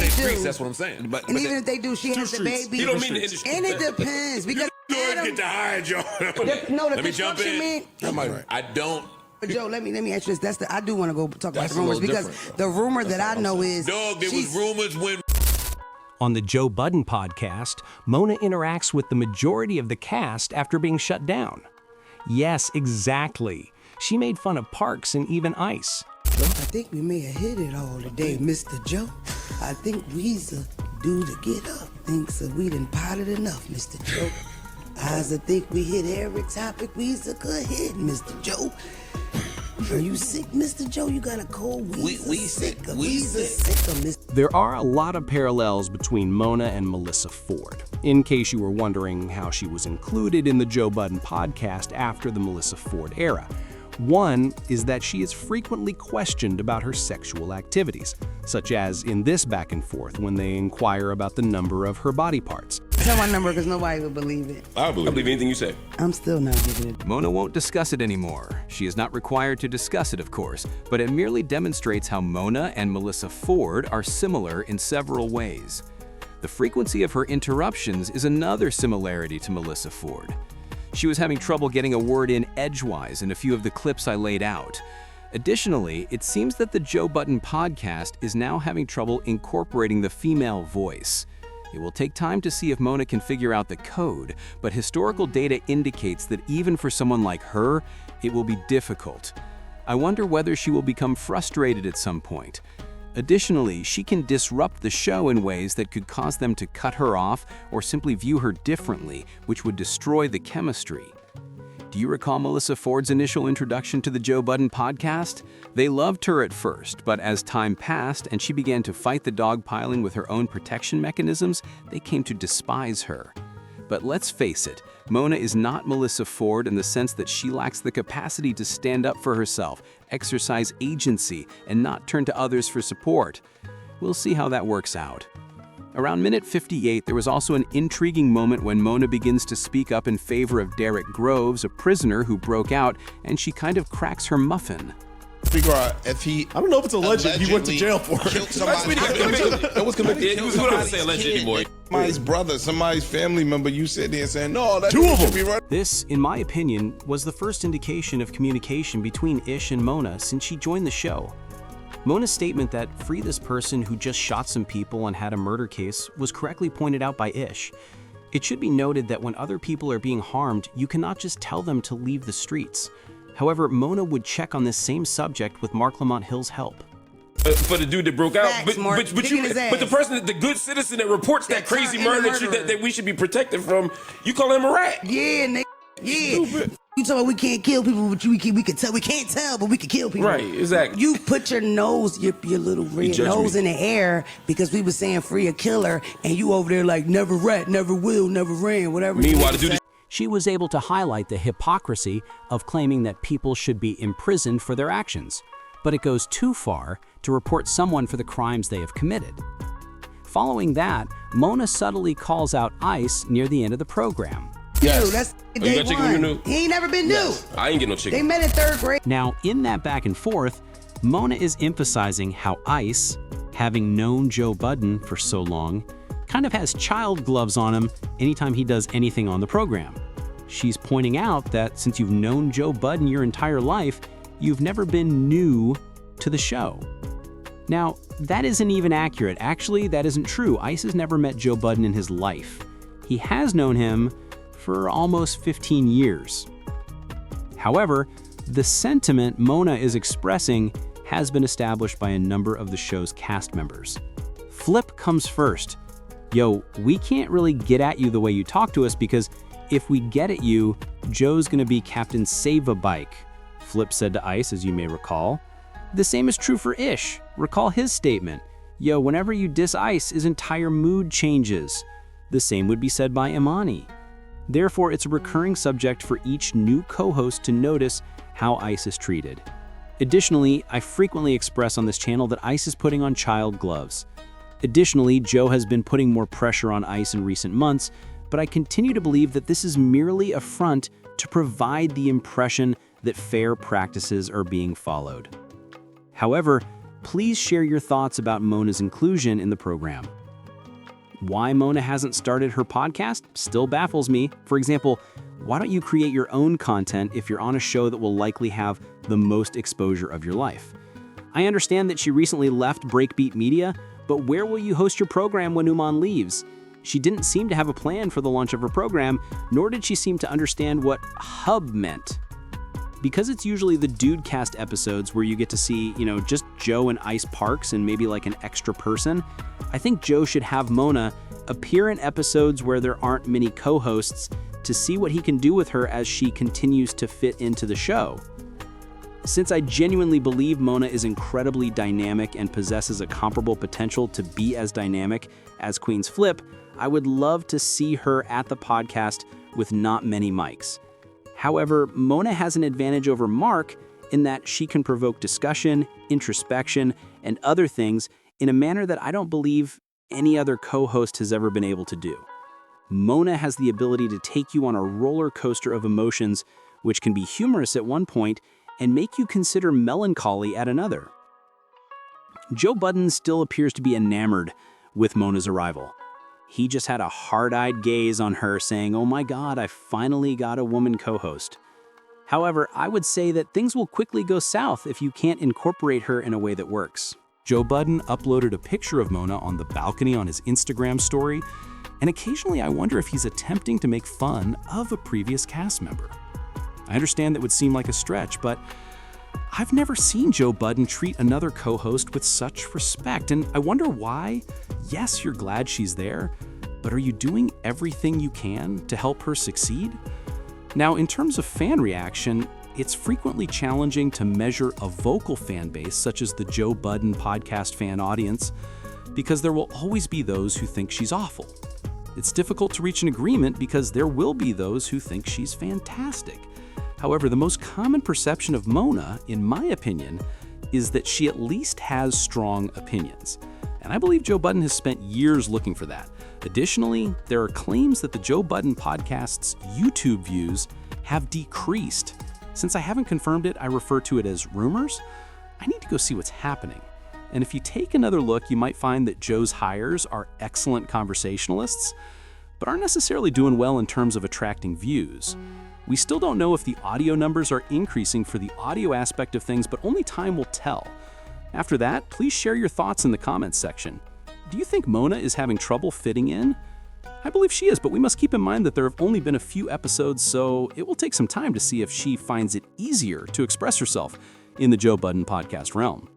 they streets, do. that's what I'm saying. And even if they do, she has the streets. baby. You don't mean the industry. And it depends because Don't get to hire Joe. no, the Let me jump construction in. man. I don't. But Joe, let me ask you this. I do want to go talk about That's the rumors a little because different, the rumor that I know is Dog, there was rumors when On the Joe Budden podcast, Mona interacts with the majority of the cast after being shut down. Yes, exactly. She made fun of Parks and even Ice. I think we may have hit it all today, Mr. Joe. I think we's due to get up. Thinks that we done potted enough, Mr. Joe. I think we hit every topic we's could hit, Mr. Joe. Are you sick, Mr. Joe? You got a cold? We sick. We's sick, Mr. There are a lot of parallels between Mona and Melissa Ford, in case you were wondering how she was included in the Joe Budden podcast after the Melissa Ford era. One is that she is frequently questioned about her sexual activities, such as in this back and forth when they inquire about the number of her body parts. Tell my number because nobody would believe it. I believe anything you say. I'm still not giving it. Mona won't discuss it anymore. She is not required to discuss it, of course, but it merely demonstrates how Mona and Melissa Ford are similar in several ways. The frequency of her interruptions is another similarity to Melissa Ford. She was having trouble getting a word in edgewise in a few of the clips I laid out. Additionally, it seems that the Joe Budden podcast is now having trouble incorporating the female voice. It will take time to see if Mona can figure out the code, but historical data indicates that even for someone like her, it will be difficult. I wonder whether she will become frustrated at some point. Additionally, she can disrupt the show in ways that could cause them to cut her off or simply view her differently, which would destroy the chemistry. Do you recall Melissa Ford's initial introduction to the Joe Budden podcast? They loved her at first, but as time passed and she began to fight the dogpiling with her own protection mechanisms, they came to despise her. But let's face it, Mona is not Melissa Ford in the sense that she lacks the capacity to stand up for herself, exercise agency, and not turn to others for support. We'll see how that works out. Around minute 58, there was also an intriguing moment when Mona begins to speak up in favor of Derek Groves, a prisoner who broke out, and she kind of cracks her muffin. Figure out if he. I don't know if it's alleged he went to jail for it. Killed somebody. That was convicted. It was what I was saying, allegedly, boy. Somebody's brother, somebody's family member. You sit there and saying, "No, that two of them." Be right. This, in my opinion, was the first indication of communication between Ish and Mona since she joined the show. Mona's statement that free this person who just shot some people and had a murder case was correctly pointed out by Ish. It should be noted that when other people are being harmed, you cannot just tell them to leave the streets. However, Mona would check on this same subject with Mark Lamont Hill's help. For the dude that broke out, Facts, Mark. but the person, the good citizen that reports that crazy murder that we should be protected from, you call him a rat? Yeah, nigga. Yeah. Stupid. You talking about we can't kill people, but we can't tell, but we can kill people. Right, exactly. You put your nose, your little red nose in the air because we were saying free a killer, and you over there like never rat, never will, never ran, whatever. Meanwhile, the dude. She was able to highlight the hypocrisy of claiming that people should be imprisoned for their actions, but it goes too far to report someone for the crimes they have committed. Following that, Mona subtly calls out Ice near the end of the program. Yes. That's you day got chicken one. new? He ain't never been new. I ain't get no They chicken. met in 3rd grade. Now, in that back and forth, Mona is emphasizing how Ice, having known Joe Budden for so long, kind of has child gloves on him anytime he does anything on the program. She's pointing out that since you've known Joe Budden your entire life, you've never been new to the show. Now, that isn't even accurate. Actually, that isn't true. Ice has never met Joe Budden in his life. He has known him for almost 15 years. However, the sentiment Mona is expressing has been established by a number of the show's cast members. Flip comes first. Yo, we can't really get at you the way you talk to us because if we get at you, Joe's gonna be Captain Save-A-Bike, Flip said to Ice, as you may recall. The same is true for Ish. Recall his statement. Yo, whenever you diss Ice, his entire mood changes. The same would be said by Imani. Therefore, it's a recurring subject for each new co-host to notice how Ice is treated. Additionally, I frequently express on this channel that Ice is putting on child gloves. Additionally, Joe has been putting more pressure on Ice in recent months, but I continue to believe that this is merely a front to provide the impression that fair practices are being followed. However, Please share your thoughts about Mona's inclusion in the program. Why Mona hasn't started her podcast still baffles me. For example, why don't you create your own content if you're on a show that will likely have the most exposure of your life? I understand that she recently left Breakbeat Media, but where will you host your program when Uman leaves? She didn't seem to have a plan for the launch of her program, nor did she seem to understand what hub meant. Because it's usually the Dude Cast episodes where you get to see, just Joe and Ice Parks and maybe like an extra person, I think Joe should have Mona appear in episodes where there aren't many co-hosts to see what he can do with her as she continues to fit into the show. Since I genuinely believe Mona is incredibly dynamic and possesses a comparable potential to be as dynamic as Queen's Flip, I would love to see her at the podcast with not many mics. However, Mona has an advantage over Mark in that she can provoke discussion, introspection, and other things in a manner that I don't believe any other co-host has ever been able to do. Mona has the ability to take you on a roller coaster of emotions, which can be humorous at one point and make you consider melancholy at another. Joe Budden still appears to be enamored with Mona's arrival. He just had a hard-eyed gaze on her saying, "Oh my God, I finally got a woman co-host." However, I would say that things will quickly go south if you can't incorporate her in a way that works. Joe Budden uploaded a picture of Mona on the balcony on his Instagram story, and occasionally I wonder if he's attempting to make fun of a previous cast member. I understand that would seem like a stretch, but I've never seen Joe Budden treat another co-host with such respect, and I wonder why. Yes, you're glad she's there, but are you doing everything you can to help her succeed? Now, in terms of fan reaction, it's frequently challenging to measure a vocal fan base such as the Joe Budden podcast fan audience, because there will always be those who think she's awful. It's difficult to reach an agreement because there will be those who think she's fantastic. However, the most common perception of Mona, in my opinion, is that she at least has strong opinions. And I believe Joe Budden has spent years looking for that. Additionally, there are claims that the Joe Budden podcast's YouTube views have decreased. Since I haven't confirmed it, I refer to it as rumors. I need to go see what's happening. And if you take another look, you might find that Joe's hires are excellent conversationalists, but aren't necessarily doing well in terms of attracting views. We still don't know if the audio numbers are increasing for the audio aspect of things, but only time will tell. After that, please share your thoughts in the comments section. Do you think Mona is having trouble fitting in? I believe she is, but we must keep in mind that there have only been a few episodes, so it will take some time to see if she finds it easier to express herself in the Joe Budden podcast realm.